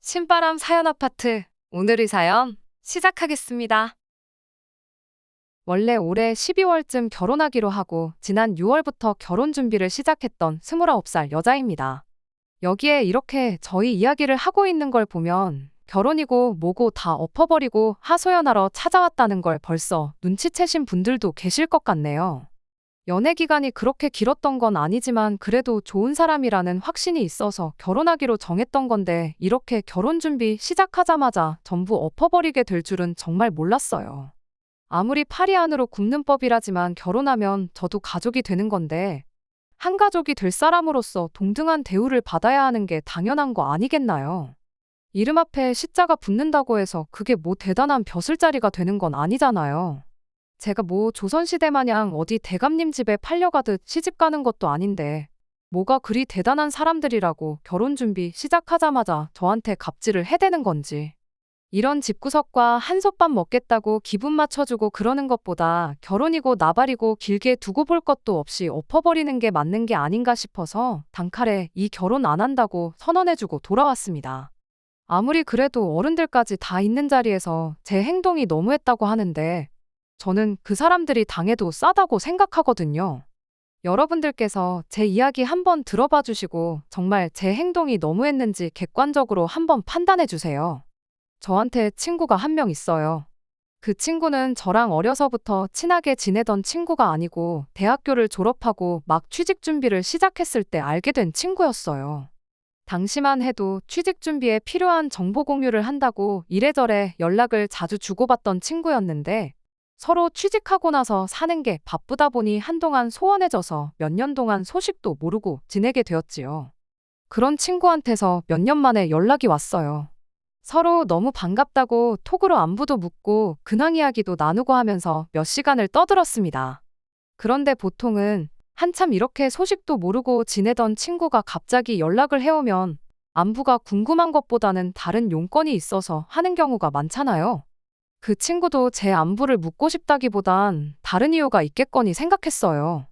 신바람 사연 아파트. 오늘의 사연 시작하겠습니다. 원래 올해 12월쯤 결혼하기로 하고 지난 6월부터 결혼 준비를 시작했던 29살 여자입니다. 여기에 이렇게 저희 이야기를 하고 있는 걸 보면 결혼이고 뭐고 다 엎어버리고 하소연하러 찾아왔다는 걸 벌써 눈치채신 분들도 계실 것 같네요. 연애 기간이 그렇게 길었던 건 아니지만 그래도 좋은 사람이라는 확신이 있어서 결혼하기로 정했던 건데 이렇게 결혼 준비 시작하자마자 전부 엎어버리게 될 줄은 정말 몰랐어요. 아무리 파리 안으로 굽는 법이라지만 결혼하면 저도 가족이 되는 건데 한 가족이 될 사람으로서 동등한 대우를 받아야 하는 게 당연한 거 아니겠나요? 이름 앞에 시자가 붙는다고 해서 그게 뭐 대단한 벼슬자리가 되는 건 아니잖아요. 제가 뭐 조선시대 마냥 어디 대감님 집에 팔려가듯 시집 가는 것도 아닌데 뭐가 그리 대단한 사람들이라고 결혼 준비 시작하자마자 저한테 갑질을 해대는 건지. 이런 집구석과 한솥밥 먹겠다고 기분 맞춰주고 그러는 것보다 결혼이고 나발이고 길게 두고 볼 것도 없이 엎어버리는 게 맞는 게 아닌가 싶어서 단칼에 이 결혼 안 한다고 선언해주고 돌아왔습니다. 아무리 그래도 어른들까지 다 있는 자리에서 제 행동이 너무했다고 하는데 저는 그 사람들이 당해도 싸다고 생각하거든요. 여러분들께서 제 이야기 한번 들어봐 주시고 정말 제 행동이 너무했는지 객관적으로 한번 판단해 주세요. 저한테 친구가 한 명 있어요. 그 친구는 저랑 어려서부터 친하게 지내던 친구가 아니고 대학교를 졸업하고 막 취직 준비를 시작했을 때 알게 된 친구였어요. 당시만 해도 취직 준비에 필요한 정보 공유를 한다고 이래저래 연락을 자주 주고받던 친구였는데 서로 취직하고 나서 사는 게 바쁘다 보니 한동안 소원해져서 몇 년 동안 소식도 모르고 지내게 되었지요. 그런 친구한테서 몇 년 만에 연락이 왔어요. 서로 너무 반갑다고 톡으로 안부도 묻고 근황 이야기도 나누고 하면서 몇 시간을 떠들었습니다. 그런데 보통은 한참 이렇게 소식도 모르고 지내던 친구가 갑자기 연락을 해오면 안부가 궁금한 것보다는 다른 용건이 있어서 하는 경우가 많잖아요. 그 친구도 제 안부를 묻고 싶다기보단 다른 이유가 있겠거니 생각했어요.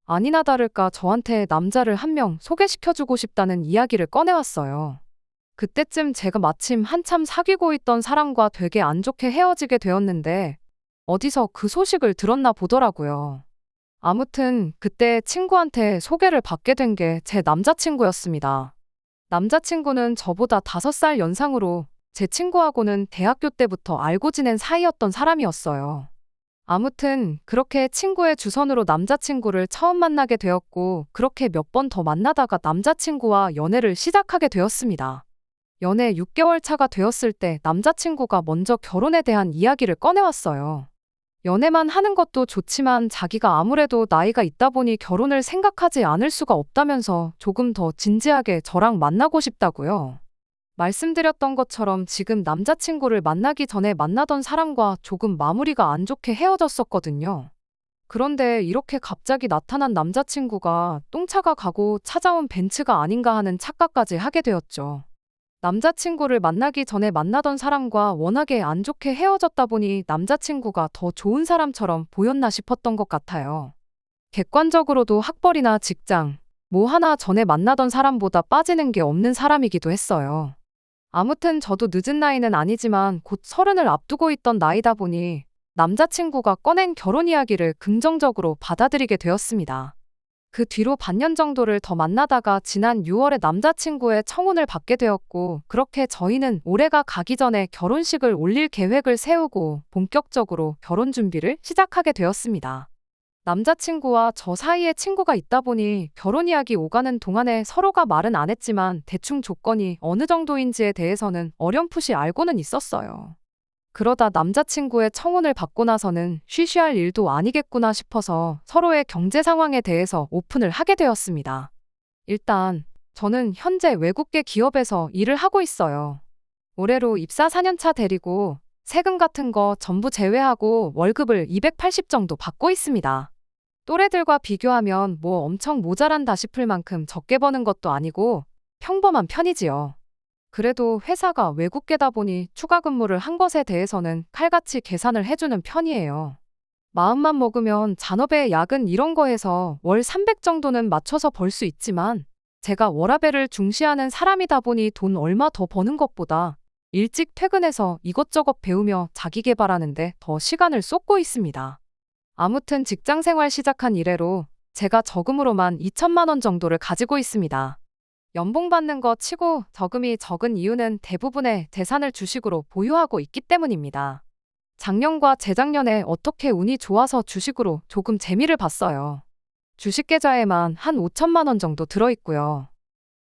아니나 다를까 저한테 남자를 한 명 소개시켜주고 싶다는 이야기를 꺼내왔어요. 그때쯤 제가 마침 한참 사귀고 있던 사람과 되게 안 좋게 헤어지게 되었는데 어디서 그 소식을 들었나 보더라고요. 아무튼 그때 친구한테 소개를 받게 된 게 제 남자친구였습니다. 남자친구는 저보다 5살 연상으로 제 친구하고는 대학교 때부터 알고 지낸 사이였던 사람이었어요. 아무튼 그렇게 친구의 주선으로 남자친구를 처음 만나게 되었고 그렇게 몇 번 더 만나다가 남자친구와 연애를 시작하게 되었습니다. 연애 6개월 차가 되었을 때 남자친구가 먼저 결혼에 대한 이야기를 꺼내왔어요. 연애만 하는 것도 좋지만 자기가 아무래도 나이가 있다 보니 결혼을 생각하지 않을 수가 없다면서 조금 더 진지하게 저랑 만나고 싶다고요. 말씀드렸던 것처럼 지금 남자친구를 만나기 전에 만나던 사람과 조금 마무리가 안 좋게 헤어졌었거든요. 그런데 이렇게 갑자기 나타난 남자친구가 똥차가 가고 찾아온 벤츠가 아닌가 하는 착각까지 하게 되었죠. 남자친구를 만나기 전에 만나던 사람과 워낙에 안 좋게 헤어졌다 보니 남자친구가 더 좋은 사람처럼 보였나 싶었던 것 같아요. 객관적으로도 학벌이나 직장, 뭐 하나 전에 만나던 사람보다 빠지는 게 없는 사람이기도 했어요. 아무튼 저도 늦은 나이는 아니지만 곧 30을 앞두고 있던 나이다 보니 남자친구가 꺼낸 결혼 이야기를 긍정적으로 받아들이게 되었습니다. 그 뒤로 반년 정도를 더 만나다가 지난 6월에 남자친구의 청혼을 받게 되었고 그렇게 저희는 올해가 가기 전에 결혼식을 올릴 계획을 세우고 본격적으로 결혼 준비를 시작하게 되었습니다. 남자친구와 저 사이에 친구가 있다 보니 결혼 이야기 오가는 동안에 서로가 말은 안 했지만 대충 조건이 어느 정도인지에 대해서는 어렴풋이 알고는 있었어요. 그러다 남자친구의 청혼을 받고 나서는 쉬쉬할 일도 아니겠구나 싶어서 서로의 경제 상황에 대해서 오픈을 하게 되었습니다. 일단 저는 현재 외국계 기업에서 일을 하고 있어요. 올해로 입사 4년차 데리고 세금 같은 거 전부 제외하고 월급을 280 정도 받고 있습니다. 또래들과 비교하면 뭐 엄청 모자란다 싶을 만큼 적게 버는 것도 아니고 평범한 편이지요. 그래도 회사가 외국계다 보니 추가 근무를 한 것에 대해서는 칼같이 계산을 해주는 편이에요. 마음만 먹으면 잔업에 야근 이런 거 해서 월 300 정도는 맞춰서 벌 수 있지만 제가 워라밸을 중시하는 사람이다 보니 돈 얼마 더 버는 것보다 일찍 퇴근해서 이것저것 배우며 자기 개발하는데 더 시간을 쏟고 있습니다. 아무튼 직장 생활 시작한 이래로 제가 저금으로만 2천만 원 정도를 가지고 있습니다. 연봉 받는 거 치고 저금이 적은 이유는 대부분의 재산을 주식으로 보유하고 있기 때문입니다. 작년과 재작년에 어떻게 운이 좋아서 주식으로 조금 재미를 봤어요. 주식 계좌에만 한 5천만 원 정도 들어있고요.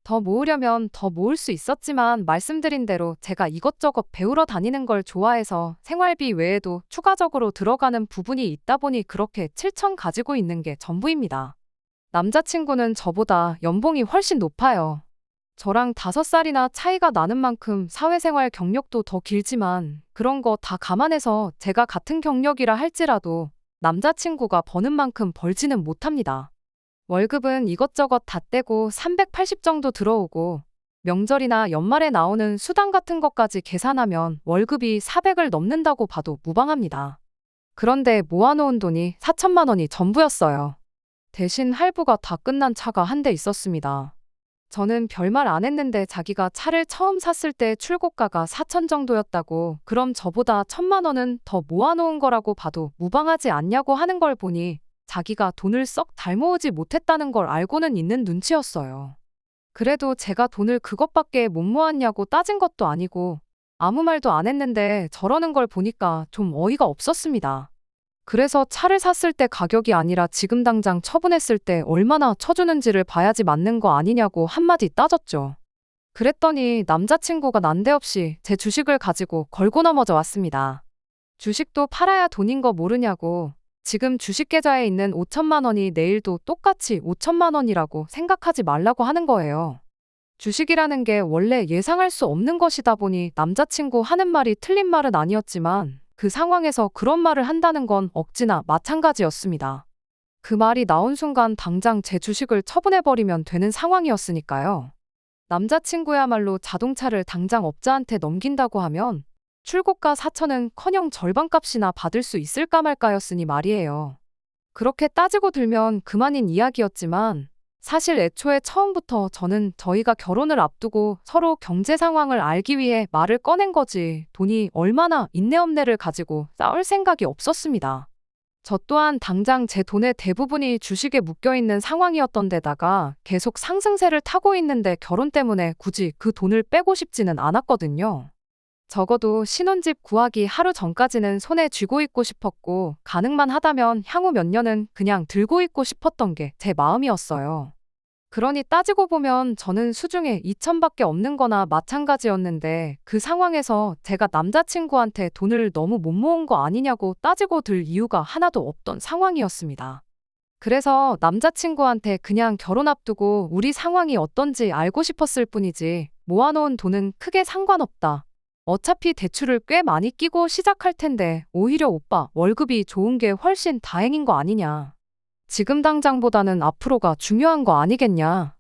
더 모으려면 더 모을 수 있었지만 말씀드린 대로 제가 이것저것 배우러 다니는 걸 좋아해서 생활비 외에도 추가적으로 들어가는 부분이 있다 보니 그렇게 7천 가지고 있는 게 전부입니다. 남자친구는 저보다 연봉이 훨씬 높아요. 저랑 5살이나 차이가 나는 만큼 사회생활 경력도 더 길지만 그런 거 다 감안해서 제가 같은 경력이라 할지라도 남자친구가 버는 만큼 벌지는 못합니다. 월급은 이것저것 다 떼고 380 정도 들어오고 명절이나 연말에 나오는 수당 같은 것까지 계산하면 월급이 400을 넘는다고 봐도 무방합니다. 그런데 모아놓은 돈이 4천만 원이 전부였어요. 대신 할부가 다 끝난 차가 한 대 있었습니다. 저는 별말 안 했는데 자기가 차를 처음 샀을 때 출고가가 4천 정도였다고 그럼 저보다 1천만 원은 더 모아놓은 거라고 봐도 무방하지 않냐고 하는 걸 보니 자기가 돈을 썩 잘 모으지 못했다는 걸 알고는 있는 눈치였어요. 그래도 제가 돈을 그것밖에 못 모았냐고 따진 것도 아니고 아무 말도 안 했는데 저러는 걸 보니까 좀 어이가 없었습니다. 그래서 차를 샀을 때 가격이 아니라 지금 당장 처분했을 때 얼마나 쳐주는지를 봐야지 맞는 거 아니냐고 한마디 따졌죠. 그랬더니 남자친구가 난데없이 제 주식을 가지고 걸고 넘어져 왔습니다. 주식도 팔아야 돈인 거 모르냐고 지금 주식 계좌에 있는 5천만 원이 내일도 똑같이 5천만 원이라고 생각하지 말라고 하는 거예요. 주식이라는 게 원래 예상할 수 없는 것이다 보니 남자친구 하는 말이 틀린 말은 아니었지만 그 상황에서 그런 말을 한다는 건 억지나 마찬가지였습니다. 그 말이 나온 순간 당장 제 주식을 처분해버리면 되는 상황이었으니까요. 남자친구야말로 자동차를 당장 업자한테 넘긴다고 하면 출고가 4천은커녕 절반값이나 받을 수 있을까 말까였으니 말이에요. 그렇게 따지고 들면 그만인 이야기였지만 사실 애초에 처음부터 저는 저희가 결혼을 앞두고 서로 경제 상황을 알기 위해 말을 꺼낸 거지 돈이 얼마나 인내업내를 가지고 싸울 생각이 없었습니다. 저 또한 당장 제 돈의 대부분이 주식에 묶여있는 상황이었던 데다가 계속 상승세를 타고 있는데 결혼 때문에 굳이 그 돈을 빼고 싶지는 않았거든요. 적어도 신혼집 구하기 하루 전까지는 손에 쥐고 있고 싶었고 가능만 하다면 향후 몇 년은 그냥 들고 있고 싶었던 게 제 마음이었어요. 그러니 따지고 보면 저는 수중에 2천밖에 없는 거나 마찬가지였는데 그 상황에서 제가 남자친구한테 돈을 너무 못 모은 거 아니냐고 따지고 들 이유가 하나도 없던 상황이었습니다. 그래서 남자친구한테 그냥 결혼 앞두고 우리 상황이 어떤지 알고 싶었을 뿐이지 모아놓은 돈은 크게 상관없다. 어차피 대출을 꽤 많이 끼고 시작할 텐데 오히려 오빠 월급이 좋은 게 훨씬 다행인 거 아니냐. 지금 당장보다는 앞으로가 중요한 거 아니겠냐.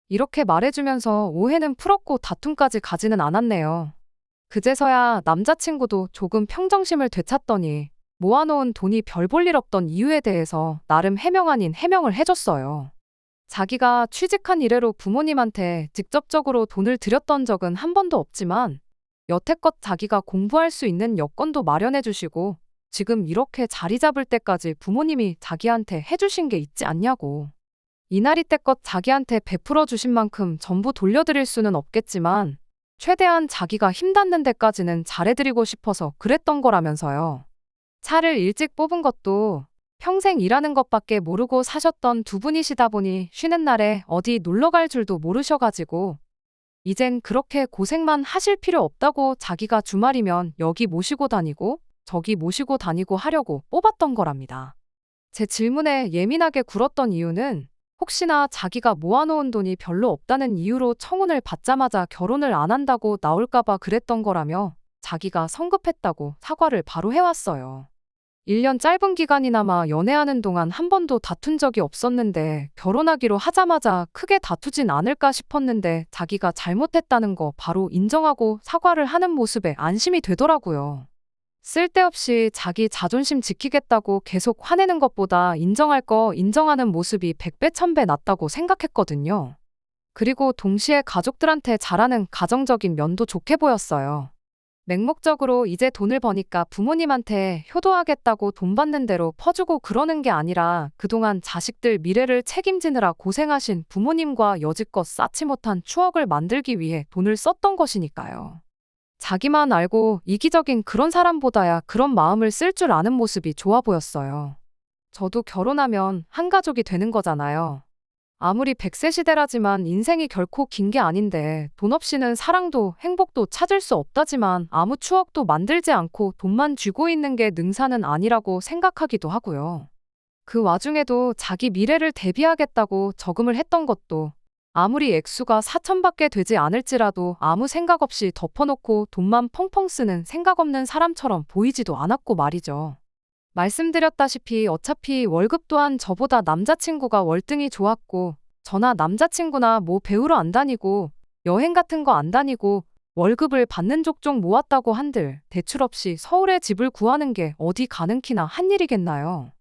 이렇게 말해주면서 오해는 풀었고 다툼까지 가지는 않았네요. 그제서야 남자친구도 조금 평정심을 되찾더니 모아놓은 돈이 별 볼 일 없던 이유에 대해서 나름 해명 아닌 해명을 해줬어요. 자기가 취직한 이래로 부모님한테 직접적으로 돈을 드렸던 적은 한 번도 없지만 여태껏 자기가 공부할 수 있는 여건도 마련해 주시고 지금 이렇게 자리 잡을 때까지 부모님이 자기한테 해주신 게 있지 않냐고. 이날이 때껏 자기한테 베풀어 주신 만큼 전부 돌려드릴 수는 없겠지만 최대한 자기가 힘닿는 데까지는 잘해드리고 싶어서 그랬던 거라면서요. 차를 일찍 뽑은 것도 평생 일하는 것밖에 모르고 사셨던 두 분이시다 보니 쉬는 날에 어디 놀러 갈 줄도 모르셔가지고 이젠 그렇게 고생만 하실 필요 없다고 자기가 주말이면 여기 모시고 다니고 저기 모시고 다니고 하려고 뽑았던 거랍니다. 제 질문에 예민하게 굴었던 이유는 혹시나 자기가 모아놓은 돈이 별로 없다는 이유로 청혼을 받자마자 결혼을 안 한다고 나올까봐 그랬던 거라며 자기가 성급했다고 사과를 바로 해왔어요. 1년 짧은 기간이나마 연애하는 동안 한 번도 다툰 적이 없었는데 결혼하기로 하자마자 크게 다투진 않을까 싶었는데 자기가 잘못했다는 거 바로 인정하고 사과를 하는 모습에 안심이 되더라고요. 쓸데없이 자기 자존심 지키겠다고 계속 화내는 것보다 인정할 거 인정하는 모습이 100배 1000배 낫다고 생각했거든요. 그리고 동시에 가족들한테 잘하는 가정적인 면도 좋게 보였어요. 맹목적으로 이제 돈을 버니까 부모님한테 효도하겠다고 돈 받는 대로 퍼주고 그러는 게 아니라 그동안 자식들 미래를 책임지느라 고생하신 부모님과 여지껏 쌓지 못한 추억을 만들기 위해 돈을 썼던 것이니까요. 자기만 알고 이기적인 그런 사람보다야 그런 마음을 쓸 줄 아는 모습이 좋아 보였어요. 저도 결혼하면 한 가족이 되는 거잖아요. 아무리 100세 시대라지만 인생이 결코 긴 게 아닌데 돈 없이는 사랑도 행복도 찾을 수 없다지만 아무 추억도 만들지 않고 돈만 쥐고 있는 게 능사는 아니라고 생각하기도 하고요. 그 와중에도 자기 미래를 대비하겠다고 저금을 했던 것도 아무리 액수가 4천밖에 되지 않을지라도 아무 생각 없이 덮어놓고 돈만 펑펑 쓰는 생각 없는 사람처럼 보이지도 않았고 말이죠. 말씀드렸다시피 어차피 월급 또한 저보다 남자친구가 월등히 좋았고 저나 남자친구나 뭐 배우러 안 다니고 여행 같은 거 안 다니고 월급을 받는 족족 모았다고 한들 대출 없이 서울에 집을 구하는 게 어디 가능키나 한 일이겠나요?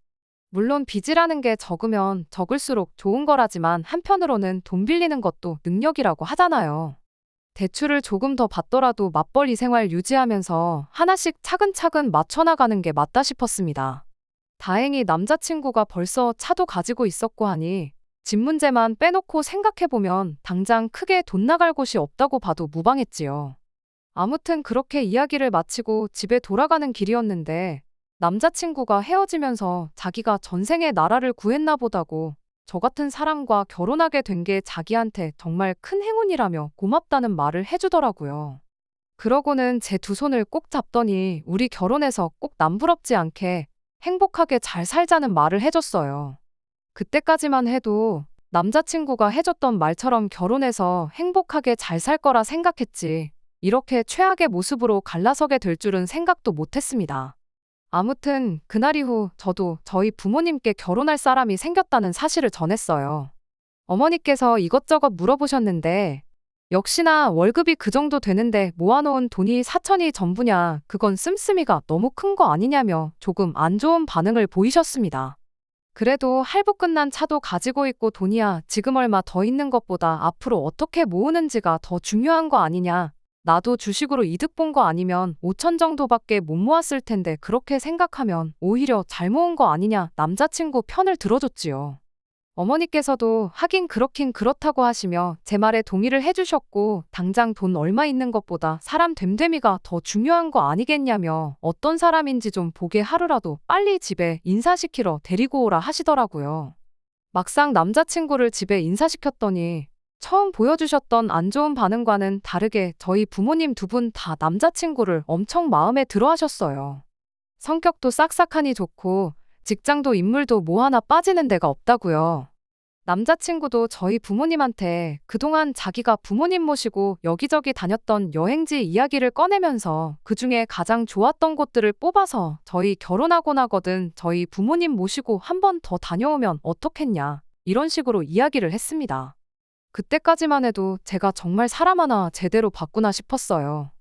물론 빚이라는 게 적으면 적을수록 좋은 거라지만 한편으로는 돈 빌리는 것도 능력이라고 하잖아요. 대출을 조금 더 받더라도 맞벌이 생활 유지하면서 하나씩 차근차근 맞춰나가는 게 맞다 싶었습니다. 다행히 남자친구가 벌써 차도 가지고 있었고 하니 집 문제만 빼놓고 생각해보면 당장 크게 돈 나갈 곳이 없다고 봐도 무방했지요. 아무튼 그렇게 이야기를 마치고 집에 돌아가는 길이었는데 남자친구가 헤어지면서 자기가 전생에 나라를 구했나 보다고 저 같은 사람과 결혼하게 된 게 자기한테 정말 큰 행운이라며 고맙다는 말을 해주더라고요. 그러고는 제 두 손을 꼭 잡더니 우리 결혼해서 꼭 남부럽지 않게 행복하게 잘 살자는 말을 해줬어요. 그때까지만 해도 남자친구가 해줬던 말처럼 결혼해서 행복하게 잘 살 거라 생각했지 이렇게 최악의 모습으로 갈라서게 될 줄은 생각도 못했습니다. 아무튼 그날 이후 저도 저희 부모님께 결혼할 사람이 생겼다는 사실을 전했어요. 어머니께서 이것저것 물어보셨는데 역시나 월급이 그 정도 되는데 모아놓은 돈이 4천이 전부냐 그건 씀씀이가 너무 큰 거 아니냐며 조금 안 좋은 반응을 보이셨습니다. 그래도 할부 끝난 차도 가지고 있고 돈이야 지금 얼마 더 있는 것보다 앞으로 어떻게 모으는지가 더 중요한 거 아니냐. 나도 주식으로 이득 본 거 아니면 5천 정도밖에 못 모았을 텐데 그렇게 생각하면 오히려 잘 모은 거 아니냐 남자친구 편을 들어줬지요. 어머니께서도 하긴 그렇긴 그렇다고 하시며 제 말에 동의를 해주셨고 당장 돈 얼마 있는 것보다 사람 됨됨이가 더 중요한 거 아니겠냐며 어떤 사람인지 좀 보게 하루라도 빨리 집에 인사시키러 데리고 오라 하시더라고요. 막상 남자친구를 집에 인사시켰더니 처음 보여주셨던 안 좋은 반응과는 다르게 저희 부모님 두 분 다 남자친구를 엄청 마음에 들어 하셨어요. 성격도 싹싹하니 좋고 직장도 인물도 뭐 하나 빠지는 데가 없다고요. 남자친구도 저희 부모님한테 그동안 자기가 부모님 모시고 여기저기 다녔던 여행지 이야기를 꺼내면서 그중에 가장 좋았던 곳들을 뽑아서 저희 결혼하고 나거든 저희 부모님 모시고 한 번 더 다녀오면 어떻겠냐 이런 식으로 이야기를 했습니다. 그때까지만 해도 제가 정말 사람 하나 제대로 봤구나 싶었어요.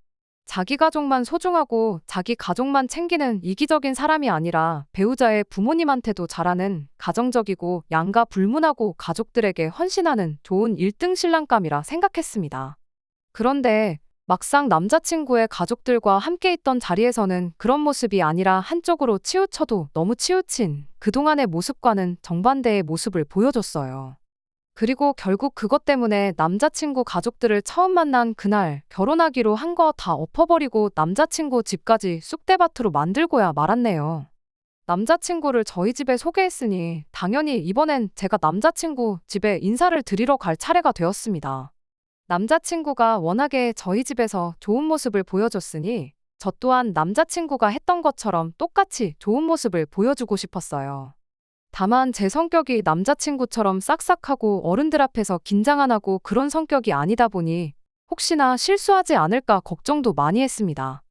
자기 가족만 소중하고 자기 가족만 챙기는 이기적인 사람이 아니라 배우자의 부모님한테도 잘하는 가정적이고 양가 불문하고 가족들에게 헌신하는 좋은 1등 신랑감이라 생각했습니다. 그런데 막상 남자친구의 가족들과 함께 있던 자리에서는 그런 모습이 아니라 한쪽으로 치우쳐도 너무 치우친 그동안의 모습과는 정반대의 모습을 보여줬어요. 그리고 결국 그것 때문에 남자친구 가족들을 처음 만난 그날 결혼하기로 한 거 다 엎어버리고 남자친구 집까지 쑥대밭으로 만들고야 말았네요. 남자친구를 저희 집에 소개했으니 당연히 이번엔 제가 남자친구 집에 인사를 드리러 갈 차례가 되었습니다. 남자친구가 워낙에 저희 집에서 좋은 모습을 보여줬으니 저 또한 남자친구가 했던 것처럼 똑같이 좋은 모습을 보여주고 싶었어요. 다만 제 성격이 남자친구처럼 싹싹하고 어른들 앞에서 긴장 안 하고 그런 성격이 아니다 보니 혹시나 실수하지 않을까 걱정도 많이 했습니다.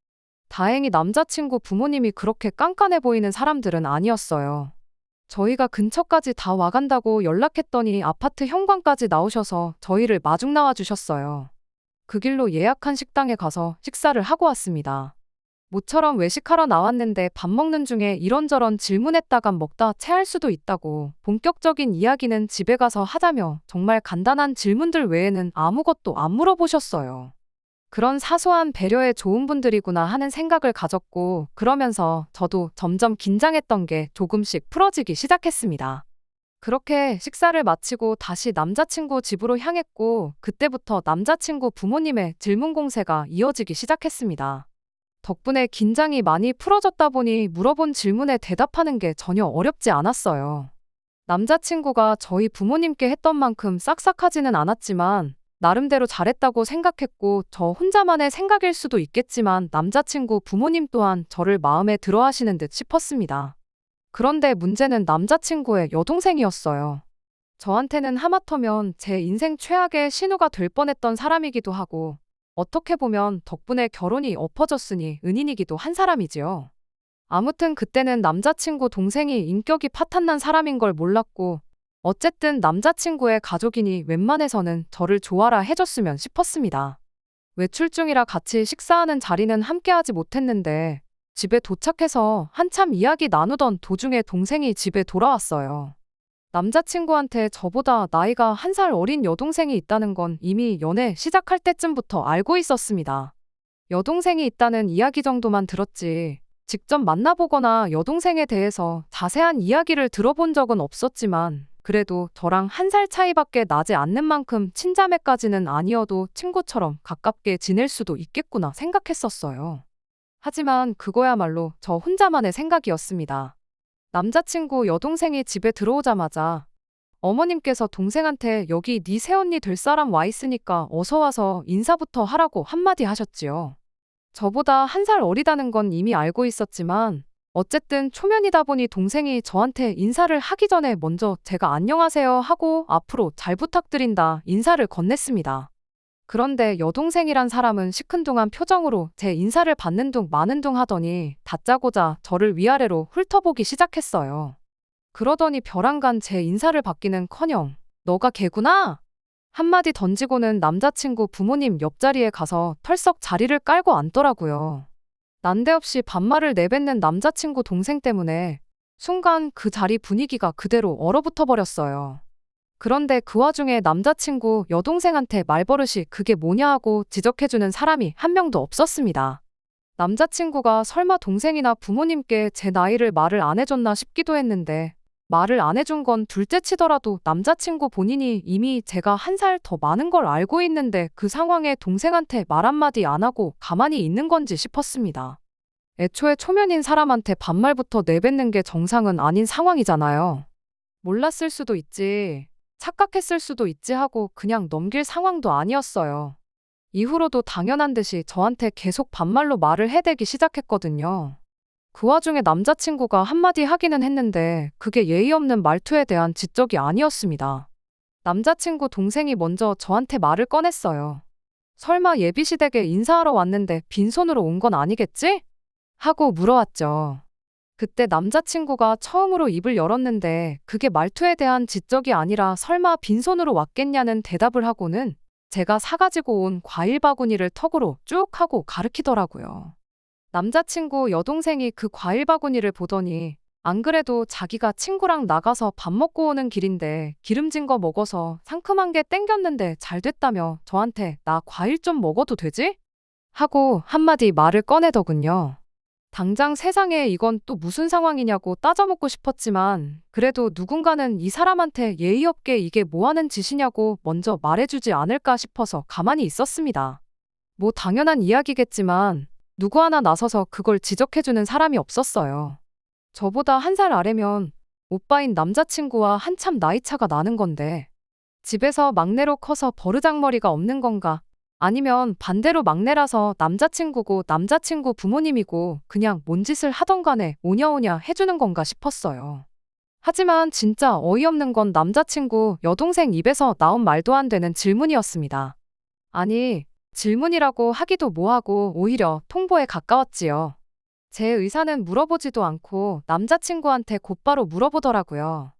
다행히 남자친구 부모님이 그렇게 깐깐해 보이는 사람들은 아니었어요. 저희가 근처까지 다 와간다고 연락했더니 아파트 현관까지 나오셔서 저희를 마중 나와 주셨어요. 그 길로 예약한 식당에 가서 식사를 하고 왔습니다. 모처럼 외식하러 나왔는데 밥 먹는 중에 이런저런 질문했다간 먹다 체할 수도 있다고 본격적인 이야기는 집에 가서 하자며 정말 간단한 질문들 외에는 아무것도 안 물어보셨어요. 그런 사소한 배려에 좋은 분들이구나 하는 생각을 가졌고 그러면서 저도 점점 긴장했던 게 조금씩 풀어지기 시작했습니다. 그렇게 식사를 마치고 다시 남자친구 집으로 향했고 그때부터 남자친구 부모님의 질문 공세가 이어지기 시작했습니다. 덕분에 긴장이 많이 풀어졌다 보니 물어본 질문에 대답하는 게 전혀 어렵지 않았어요. 남자친구가 저희 부모님께 했던 만큼 싹싹하지는 않았지만 나름대로 잘했다고 생각했고 저 혼자만의 생각일 수도 있겠지만 남자친구 부모님 또한 저를 마음에 들어 하시는 듯 싶었습니다. 그런데 문제는 남자친구의 여동생이었어요. 저한테는 하마터면 제 인생 최악의 신우가 될 뻔했던 사람이기도 하고 어떻게 보면 덕분에 결혼이 엎어졌으니 은인이기도 한 사람이지요. 아무튼 그때는 남자친구 동생이 인격이 파탄난 사람인 걸 몰랐고 어쨌든 남자친구의 가족이니 웬만해서는 저를 좋아라 해줬으면 싶었습니다. 외출 중이라 같이 식사하는 자리는 함께하지 못했는데 집에 도착해서 한참 이야기 나누던 도중에 동생이 집에 돌아왔어요. 남자친구한테 저보다 나이가 1살 어린 여동생이 있다는 건 이미 연애 시작할 때쯤부터 알고 있었습니다. 여동생이 있다는 이야기 정도만 들었지 직접 만나보거나 여동생에 대해서 자세한 이야기를 들어본 적은 없었지만 그래도 저랑 1살 차이밖에 나지 않는 만큼 친자매까지는 아니어도 친구처럼 가깝게 지낼 수도 있겠구나 생각했었어요. 하지만 그거야말로 저 혼자만의 생각이었습니다. 남자친구 여동생이 집에 들어오자마자 어머님께서 동생한테 여기 네 새언니 될 사람 와 있으니까 어서 와서 인사부터 하라고 한마디 하셨지요. 저보다 1살 어리다는 건 이미 알고 있었지만 어쨌든 초면이다 보니 동생이 저한테 인사를 하기 전에 먼저 제가 안녕하세요 하고 앞으로 잘 부탁드린다 인사를 건넸습니다. 그런데 여동생이란 사람은 시큰둥한 표정으로 제 인사를 받는 둥 마는 둥 하더니 다짜고짜 저를 위아래로 훑어보기 시작했어요. 그러더니 벼랑간 제 인사를 받기는커녕 너가 걔구나? 한마디 던지고는 남자친구 부모님 옆자리에 가서 털썩 자리를 깔고 앉더라고요. 난데없이 반말을 내뱉는 남자친구 동생 때문에 순간 그 자리 분위기가 그대로 얼어붙어 버렸어요. 그런데 그 와중에 남자친구 여동생한테 말버릇이 그게 뭐냐 하고 지적해주는 사람이 한 명도 없었습니다. 남자친구가 설마 동생이나 부모님께 제 나이를 말을 안 해줬나 싶기도 했는데 말을 안 해준 건 둘째치더라도 남자친구 본인이 이미 제가 1살 더 많은 걸 알고 있는데 그 상황에 동생한테 말 한마디 안 하고 가만히 있는 건지 싶었습니다. 애초에 초면인 사람한테 반말부터 내뱉는 게 정상은 아닌 상황이잖아요. 몰랐을 수도 있지. 착각했을 수도 있지 하고 그냥 넘길 상황도 아니었어요. 이후로도 당연한 듯이 저한테 계속 반말로 말을 해대기 시작했거든요. 그 와중에 남자친구가 한마디 하기는 했는데 그게 예의 없는 말투에 대한 지적이 아니었습니다. 남자친구 동생이 먼저 저한테 말을 꺼냈어요. 설마 예비시댁에 인사하러 왔는데 빈손으로 온 건 아니겠지? 하고 물어왔죠. 그때 남자친구가 처음으로 입을 열었는데 그게 말투에 대한 지적이 아니라 설마 빈손으로 왔겠냐는 대답을 하고는 제가 사가지고 온 과일 바구니를 턱으로 쭉 하고 가리키더라고요. 남자친구 여동생이 그 과일 바구니를 보더니 안 그래도 자기가 친구랑 나가서 밥 먹고 오는 길인데 기름진 거 먹어서 상큼한 게 땡겼는데 잘 됐다며 저한테 나 과일 좀 먹어도 되지? 하고 한마디 말을 꺼내더군요. 당장 세상에 이건 또 무슨 상황이냐고 따져묻고 싶었지만 그래도 누군가는 이 사람한테 예의 없게 이게 뭐 하는 짓이냐고 먼저 말해주지 않을까 싶어서 가만히 있었습니다. 뭐 당연한 이야기겠지만 누구 하나 나서서 그걸 지적해주는 사람이 없었어요. 저보다 1살 아래면 오빠인 남자친구와 한참 나이 차가 나는 건데 집에서 막내로 커서 버르장머리가 없는 건가? 아니면 반대로 막내라서 남자친구고 남자친구 부모님이고 그냥 뭔 짓을 하던 간에 오냐오냐 해주는 건가 싶었어요. 하지만 진짜 어이없는 건 남자친구 여동생 입에서 나온 말도 안 되는 질문이었습니다. 아니, 질문이라고 하기도 뭐하고 오히려 통보에 가까웠지요. 제 의사는 물어보지도 않고 남자친구한테 곧바로 물어보더라고요.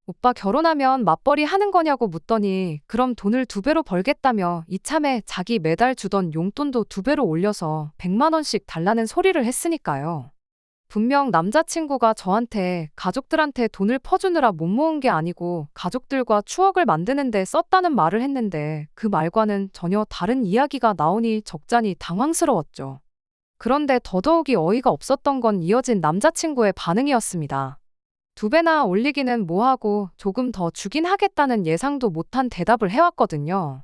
오빠 결혼하면 맞벌이 하는 거냐고 묻더니 그럼 돈을 2배로 벌겠다며 이참에 자기 매달 주던 용돈도 2배로 올려서 100만 원씩 달라는 소리를 했으니까요. 분명 남자친구가 저한테 가족들한테 돈을 퍼주느라 못 모은 게 아니고 가족들과 추억을 만드는데 썼다는 말을 했는데 그 말과는 전혀 다른 이야기가 나오니 적잖이 당황스러웠죠. 그런데 더더욱이 어이가 없었던 건 이어진 남자친구의 반응이었습니다. 2배나 올리기는 뭐하고 조금 더 주긴 하겠다는 예상도 못한 대답을 해왔거든요.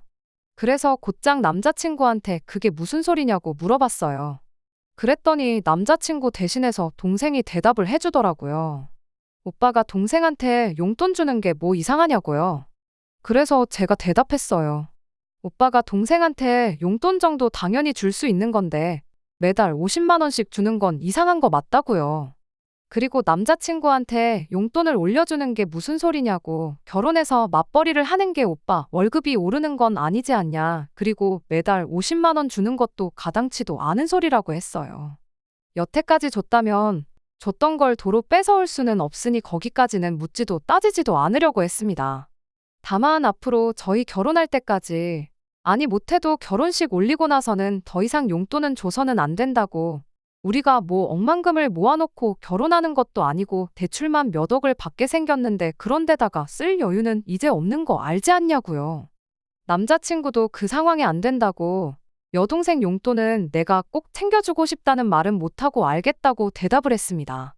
그래서 곧장 남자친구한테 그게 무슨 소리냐고 물어봤어요. 그랬더니 남자친구 대신해서 동생이 대답을 해주더라고요. 오빠가 동생한테 용돈 주는 게 뭐 이상하냐고요. 그래서 제가 대답했어요. 오빠가 동생한테 용돈 정도 당연히 줄 수 있는 건데 매달 50만 원씩 주는 건 이상한 거 맞다고요. 그리고 남자친구한테 용돈을 올려주는 게 무슨 소리냐고, 결혼해서 맞벌이를 하는 게 오빠 월급이 오르는 건 아니지 않냐, 그리고 매달 50만 원 주는 것도 가당치도 않은 소리라고 했어요. 여태까지 줬다면 줬던 걸 도로 뺏어올 수는 없으니 거기까지는 묻지도 따지지도 않으려고 했습니다. 다만 앞으로 저희 결혼할 때까지, 아니 못해도 결혼식 올리고 나서는 더 이상 용돈은 줘서는 안 된다고, 우리가 뭐 억만금을 모아놓고 결혼하는 것도 아니고 대출만 몇 억을 받게 생겼는데 그런데다가 쓸 여유는 이제 없는 거 알지 않냐고요. 남자친구도 그 상황이 안 된다고, 여동생 용돈은 내가 꼭 챙겨주고 싶다는 말은 못하고 알겠다고 대답을 했습니다.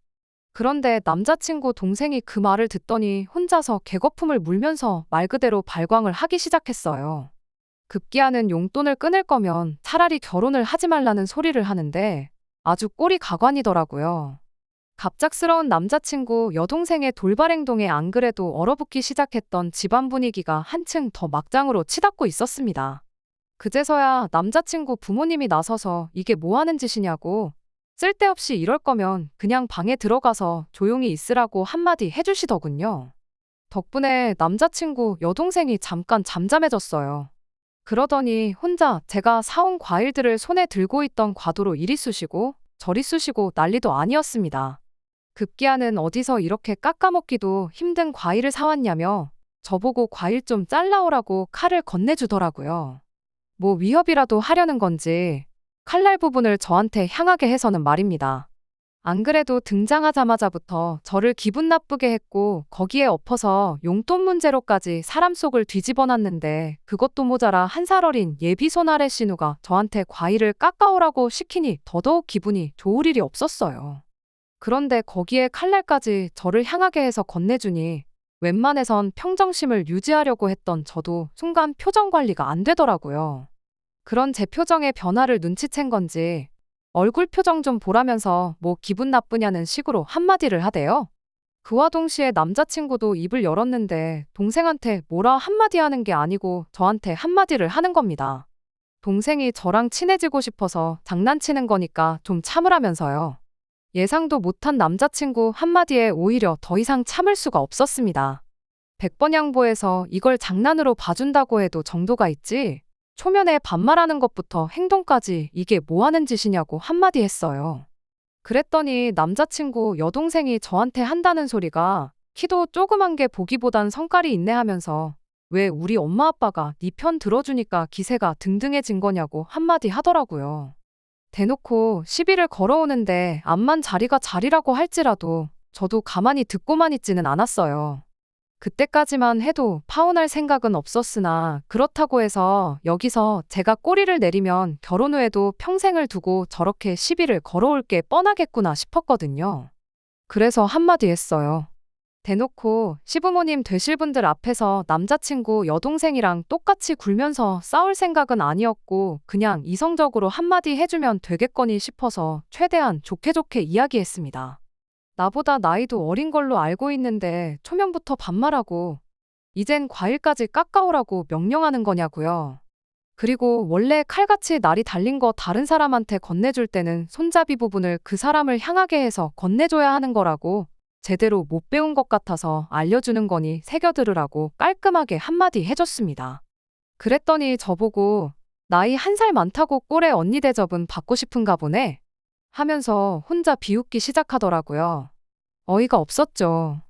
그런데 남자친구 동생이 그 말을 듣더니 혼자서 개거품을 물면서 말 그대로 발광을 하기 시작했어요. 급기야는 용돈을 끊을 거면 차라리 결혼을 하지 말라는 소리를 하는데 아주 꼴이 가관이더라고요. 갑작스러운 남자친구 여동생의 돌발 행동에 안 그래도 얼어붙기 시작했던 집안 분위기가 한층 더 막장으로 치닫고 있었습니다. 그제서야 남자친구 부모님이 나서서 이게 뭐 하는 짓이냐고, 쓸데없이 이럴 거면 그냥 방에 들어가서 조용히 있으라고 한마디 해주시더군요. 덕분에 남자친구 여동생이 잠깐 잠잠해졌어요. 그러더니 혼자 제가 사온 과일들을 손에 들고 있던 과도로 이리 쑤시고 저리 쑤시고 난리도 아니었습니다. 급기야는 어디서 이렇게 깎아먹기도 힘든 과일을 사왔냐며 저보고 과일 좀 잘라오라고 칼을 건네주더라고요. 뭐 위협이라도 하려는 건지 칼날 부분을 저한테 향하게 해서는 말입니다. 안 그래도 등장하자마자부터 저를 기분 나쁘게 했고 거기에 엎어서 용돈 문제로까지 사람 속을 뒤집어 놨는데 그것도 모자라 1살 어린 예비 손아래 신우가 저한테 과일을 깎아오라고 시키니 더더욱 기분이 좋을 일이 없었어요. 그런데 거기에 칼날까지 저를 향하게 해서 건네주니 웬만해선 평정심을 유지하려고 했던 저도 순간 표정 관리가 안 되더라고요. 그런 제 표정의 변화를 눈치챈 건지 얼굴 표정 좀 보라면서 뭐 기분 나쁘냐는 식으로 한마디를 하대요. 그와 동시에 남자친구도 입을 열었는데 동생한테 뭐라 한마디 하는 게 아니고 저한테 한마디를 하는 겁니다. 동생이 저랑 친해지고 싶어서 장난치는 거니까 좀 참으라면서요. 예상도 못한 남자친구 한마디에 오히려 더 이상 참을 수가 없었습니다. 100번 양보해서 이걸 장난으로 봐준다고 해도 정도가 있지, 초면에 반말하는 것부터 행동까지 이게 뭐 하는 짓이냐고 한마디 했어요. 그랬더니 남자친구 여동생이 저한테 한다는 소리가 키도 조그만 게 보기보단 성깔이 있네 하면서 왜 우리 엄마 아빠가 네 편 들어주니까 기세가 등등해진 거냐고 한마디 하더라고요. 대놓고 시비를 걸어오는데 암만 자리가 자리라고 할지라도 저도 가만히 듣고만 있지는 않았어요. 그때까지만 해도 파혼할 생각은 없었으나 그렇다고 해서 여기서 제가 꼬리를 내리면 결혼 후에도 평생을 두고 저렇게 시비를 걸어올 게 뻔하겠구나 싶었거든요. 그래서 한마디 했어요. 대놓고 시부모님 되실 분들 앞에서 남자친구 여동생이랑 똑같이 굴면서 싸울 생각은 아니었고 그냥 이성적으로 한마디 해주면 되겠거니 싶어서 최대한 좋게 좋게 이야기했습니다. 나보다 나이도 어린 걸로 알고 있는데 초면부터 반말하고 이젠 과일까지 깎아오라고 명령하는 거냐고요. 그리고 원래 칼같이 날이 달린 거 다른 사람한테 건네줄 때는 손잡이 부분을 그 사람을 향하게 해서 건네줘야 하는 거라고 제대로 못 배운 것 같아서 알려주는 거니 새겨들으라고 깔끔하게 한마디 해줬습니다. 그랬더니 저보고 나이 1살 많다고 꼴에 언니 대접은 받고 싶은가 보네 하면서 혼자 비웃기 시작하더라고요. 어이가 없었죠.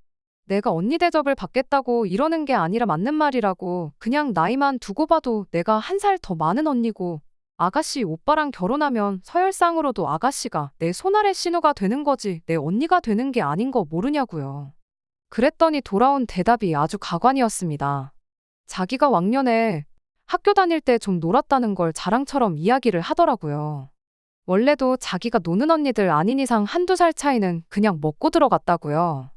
내가 언니 대접을 받겠다고 이러는 게 아니라 맞는 말이라고. 그냥 나이만 두고 봐도 내가 한 살 더 많은 언니고 아가씨 오빠랑 결혼하면 서열상으로도 아가씨가 내 손아래 신우가 되는 거지 내 언니가 되는 게 아닌 거 모르냐고요. 그랬더니 돌아온 대답이 아주 가관이었습니다. 자기가 왕년에 학교 다닐 때 좀 놀았다는 걸 자랑처럼 이야기를 하더라고요. 원래도 자기가 노는 언니들 아닌 이상 한두 살 차이는 그냥 먹고 들어갔다고요.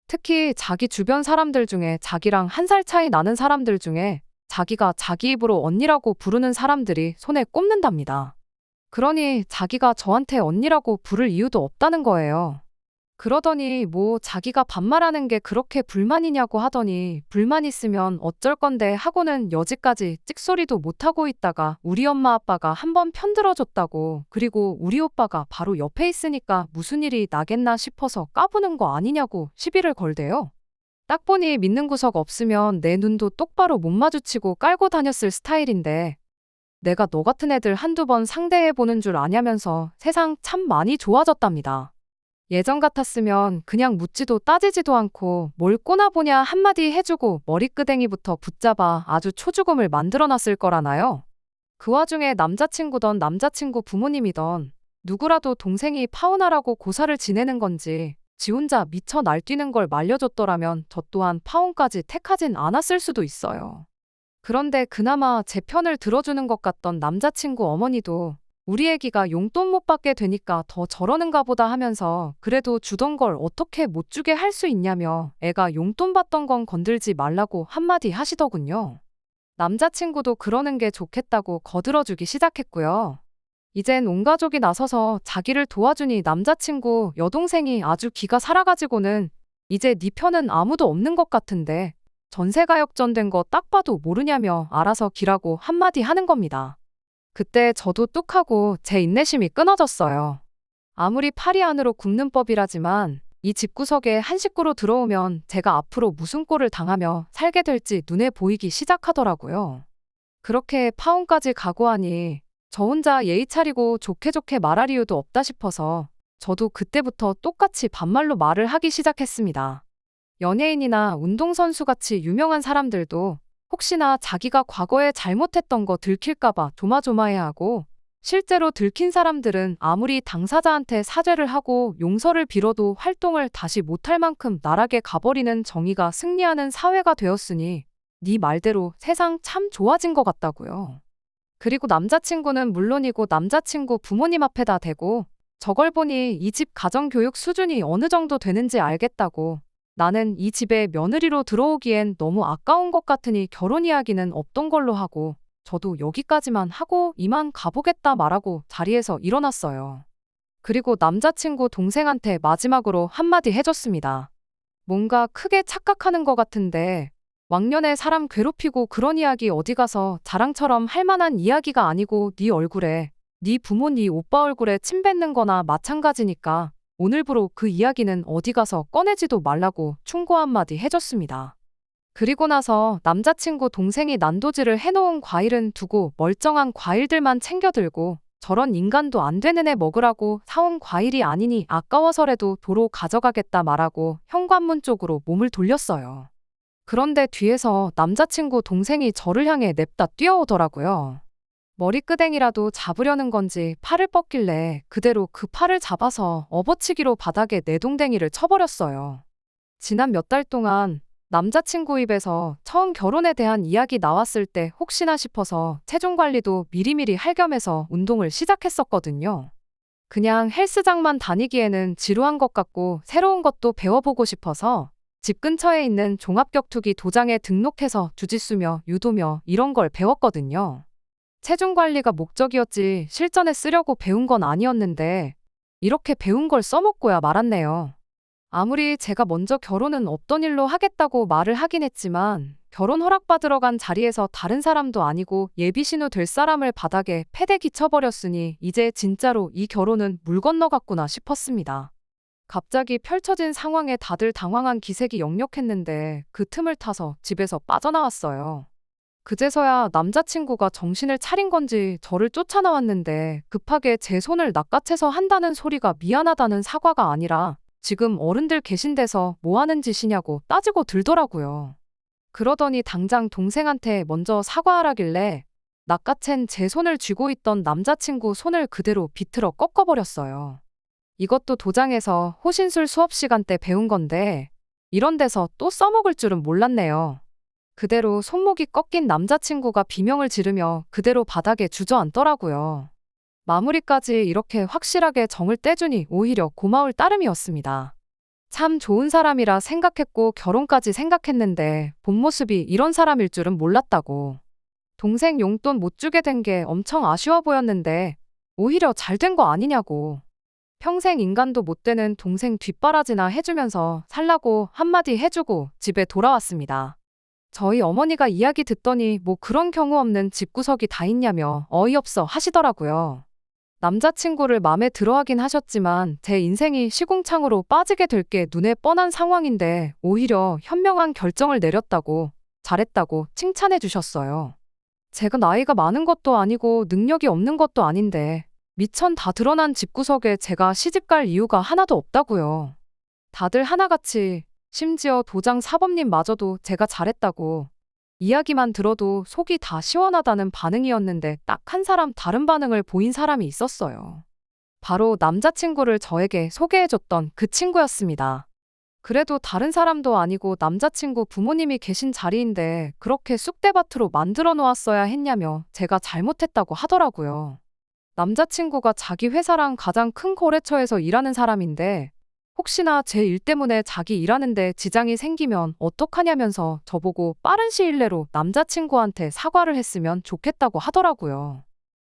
특히 자기 주변 사람들 중에 자기랑 한 살 차이 나는 사람들 중에 자기가 자기 입으로 언니라고 부르는 사람들이 손에 꼽는답니다. 그러니 자기가 저한테 언니라고 부를 이유도 없다는 거예요. 그러더니 뭐 자기가 반말하는 게 그렇게 불만이냐고 하더니 불만 있으면 어쩔 건데 하고는 여지까지 찍소리도 못하고 있다가 우리 엄마 아빠가 한번 편들어줬다고 그리고 우리 오빠가 바로 옆에 있으니까 무슨 일이 나겠나 싶어서 까부는 거 아니냐고 시비를 걸대요. 딱 보니 믿는 구석 없으면 내 눈도 똑바로 못 마주치고 깔고 다녔을 스타일인데 내가 너 같은 애들 한두 번 상대해보는 줄 아냐면서 세상 참 많이 좋아졌답니다. 예전 같았으면 그냥 묻지도 따지지도 않고 뭘 꼬나보냐 한마디 해주고 머리끄댕이부터 붙잡아 아주 초죽음을 만들어놨을 거라나요. 그 와중에 남자친구던 남자친구 부모님이던 누구라도 동생이 파혼하라고 고사를 지내는 건지 지 혼자 미쳐 날뛰는 걸 말려줬더라면 저 또한 파혼까지 택하진 않았을 수도 있어요. 그런데 그나마 제 편을 들어주는 것 같던 남자친구 어머니도 우리 애기가 용돈 못 받게 되니까 더 저러는가 보다 하면서 그래도 주던 걸 어떻게 못 주게 할 수 있냐며 애가 용돈 받던 건 건들지 말라고 한마디 하시더군요. 남자친구도 그러는 게 좋겠다고 거들어주기 시작했고요. 이젠 온 가족이 나서서 자기를 도와주니 남자친구 여동생이 아주 기가 살아가지고는 이제 네 편은 아무도 없는 것 같은데 전세가 역전된 거 딱 봐도 모르냐며 알아서 기라고 한마디 하는 겁니다. 그때 저도 뚝하고 제 인내심이 끊어졌어요. 아무리 파리 안으로 굽는 법이라지만 이 집구석에 한 식구로 들어오면 제가 앞으로 무슨 꼴을 당하며 살게 될지 눈에 보이기 시작하더라고요. 그렇게 파혼까지 각오하니 저 혼자 예의 차리고 좋게 좋게 말할 이유도 없다 싶어서 저도 그때부터 똑같이 반말로 말을 하기 시작했습니다. 연예인이나 운동선수같이 유명한 사람들도 혹시나 자기가 과거에 잘못했던 거 들킬까봐 조마조마해하고 실제로 들킨 사람들은 아무리 당사자한테 사죄를 하고 용서를 빌어도 활동을 다시 못할 만큼 나락에 가버리는 정의가 승리하는 사회가 되었으니 네 말대로 세상 참 좋아진 것 같다고요. 그리고 남자친구는 물론이고 남자친구 부모님 앞에다 대고 저걸 보니 이 집 가정교육 수준이 어느 정도 되는지 알겠다고 나는 이 집에 며느리로 들어오기엔 너무 아까운 것 같으니 결혼 이야기는 없던 걸로 하고 저도 여기까지만 하고 이만 가보겠다 말하고 자리에서 일어났어요. 그리고 남자친구 동생한테 마지막으로 한마디 해줬습니다. 뭔가 크게 착각하는 것 같은데 왕년에 사람 괴롭히고 그런 이야기 어디 가서 자랑처럼 할 만한 이야기가 아니고 네 얼굴에 네 부모 네 오빠 얼굴에 침 뱉는 거나 마찬가지니까 오늘부로 그 이야기는 어디 가서 꺼내지도 말라고 충고 한마디 해줬습니다. 그리고 나서 남자친구 동생이 난도질을 해놓은 과일은 두고 멀쩡한 과일들만 챙겨 들고 저런 인간도 안 되는 애 먹으라고 사온 과일이 아니니 아까워서라도 도로 가져가겠다 말하고 현관문 쪽으로 몸을 돌렸어요. 그런데 뒤에서 남자친구 동생이 저를 향해 냅다 뛰어오더라고요. 머리끄댕이라도 잡으려는 건지 팔을 뻗길래 그대로 그 팔을 잡아서 업어치기로 바닥에 내동댕이를 쳐버렸어요. 지난 몇 달 동안 남자친구 입에서 처음 결혼에 대한 이야기 나왔을 때 혹시나 싶어서 체중 관리도 미리미리 할 겸해서 운동을 시작했었거든요. 그냥 헬스장만 다니기에는 지루한 것 같고 새로운 것도 배워보고 싶어서 집 근처에 있는 종합격투기 도장에 등록해서 주짓수며 유도며 이런 걸 배웠거든요. 체중 관리가 목적이었지 실전에 쓰려고 배운 건 아니었는데 이렇게 배운 걸 써먹고야 말았네요. 아무리 제가 먼저 결혼은 없던 일로 하겠다고 말을 하긴 했지만 결혼 허락받으러 간 자리에서 다른 사람도 아니고 예비신우 될 사람을 바닥에 패대기 쳐버렸으니 이제 진짜로 이 결혼은 물 건너갔구나 싶었습니다. 갑자기 펼쳐진 상황에 다들 당황한 기색이 역력했는데 그 틈을 타서 집에서 빠져나왔어요. 그제서야 남자친구가 정신을 차린 건지 저를 쫓아나왔는데 급하게 제 손을 낚아채서 한다는 소리가 미안하다는 사과가 아니라 지금 어른들 계신 데서 뭐 하는 짓이냐고 따지고 들더라고요. 그러더니 당장 동생한테 먼저 사과하라길래 낚아챈 제 손을 쥐고 있던 남자친구 손을 그대로 비틀어 꺾어버렸어요. 이것도 도장에서 호신술 수업 시간 때 배운 건데 이런 데서 또 써먹을 줄은 몰랐네요. 그대로 손목이 꺾인 남자친구가 비명을 지르며 그대로 바닥에 주저앉더라고요. 마무리까지 이렇게 확실하게 정을 떼주니 오히려 고마울 따름이었습니다. 참 좋은 사람이라 생각했고 결혼까지 생각했는데 본 모습이 이런 사람일 줄은 몰랐다고. 동생 용돈 못 주게 된 게 엄청 아쉬워 보였는데 오히려 잘 된 거 아니냐고. 평생 인간도 못 되는 동생 뒷바라지나 해주면서 살라고 한마디 해주고 집에 돌아왔습니다. 저희 어머니가 이야기 듣더니 뭐 그런 경우 없는 집구석이 다 있냐며 어이없어 하시더라고요. 남자친구를 맘에 들어하긴 하셨지만 제 인생이 시궁창으로 빠지게 될 게 눈에 뻔한 상황인데 오히려 현명한 결정을 내렸다고 잘했다고 칭찬해 주셨어요. 제가 나이가 많은 것도 아니고 능력이 없는 것도 아닌데 미천 다 드러난 집구석에 제가 시집갈 이유가 하나도 없다고요. 다들 하나같이 심지어 도장 사범님마저도 제가 잘했다고 이야기만 들어도 속이 다 시원하다는 반응이었는데 딱 한 사람 다른 반응을 보인 사람이 있었어요. 바로 남자친구를 저에게 소개해줬던 그 친구였습니다. 그래도 다른 사람도 아니고 남자친구 부모님이 계신 자리인데 그렇게 쑥대밭으로 만들어 놓았어야 했냐며 제가 잘못했다고 하더라고요. 남자친구가 자기 회사랑 가장 큰 거래처에서 일하는 사람인데 혹시나 제 일 때문에 자기 일하는데 지장이 생기면 어떡하냐면서 저보고 빠른 시일 내로 남자친구한테 사과를 했으면 좋겠다고 하더라고요.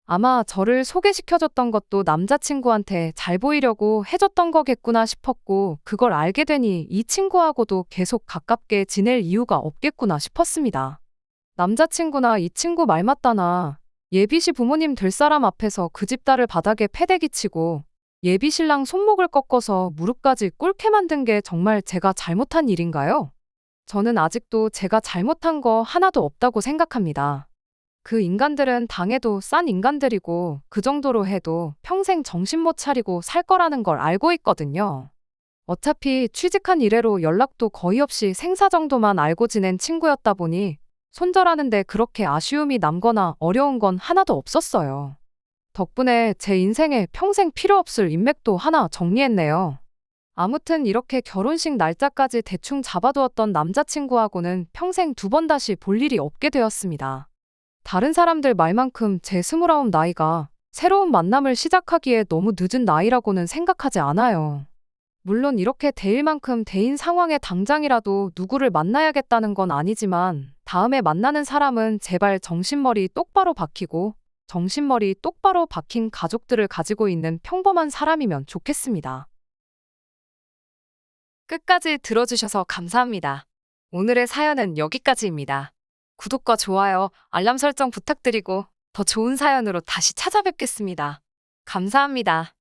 아마 저를 소개시켜줬던 것도 남자친구한테 잘 보이려고 해줬던 거겠구나 싶었고 그걸 알게 되니 이 친구하고도 계속 가깝게 지낼 이유가 없겠구나 싶었습니다. 남자친구나 이 친구 말 맞다나 예비시 부모님 될 사람 앞에서 그 집 딸을 바닥에 패대기 치고 예비 신랑 손목을 꺾어서 무릎까지 꿇게 만든 게 정말 제가 잘못한 일인가요? 저는 아직도 제가 잘못한 거 하나도 없다고 생각합니다. 그 인간들은 당해도 싼 인간들이고 그 정도로 해도 평생 정신 못 차리고 살 거라는 걸 알고 있거든요. 어차피 취직한 이래로 연락도 거의 없이 생사 정도만 알고 지낸 친구였다 보니 손절하는데 그렇게 아쉬움이 남거나 어려운 건 하나도 없었어요. 덕분에 제 인생에 평생 필요 없을 인맥도 하나 정리했네요. 아무튼 이렇게 결혼식 날짜까지 대충 잡아두었던 남자친구하고는 평생 두 번 다시 볼 일이 없게 되었습니다. 다른 사람들 말만큼 제 29 나이가 새로운 만남을 시작하기에 너무 늦은 나이라고는 생각하지 않아요. 물론 이렇게 대일 만큼 대인 상황에 당장이라도 누구를 만나야겠다는 건 아니지만 다음에 만나는 사람은 제발 정신머리 똑바로 박히고 정신머리 똑바로 박힌 가족들을 가지고 있는 평범한 사람이면 좋겠습니다. 끝까지 들어주셔서 감사합니다. 오늘의 사연은 여기까지입니다. 구독과 좋아요, 알람 설정 부탁드리고 더 좋은 사연으로 다시 찾아뵙겠습니다. 감사합니다.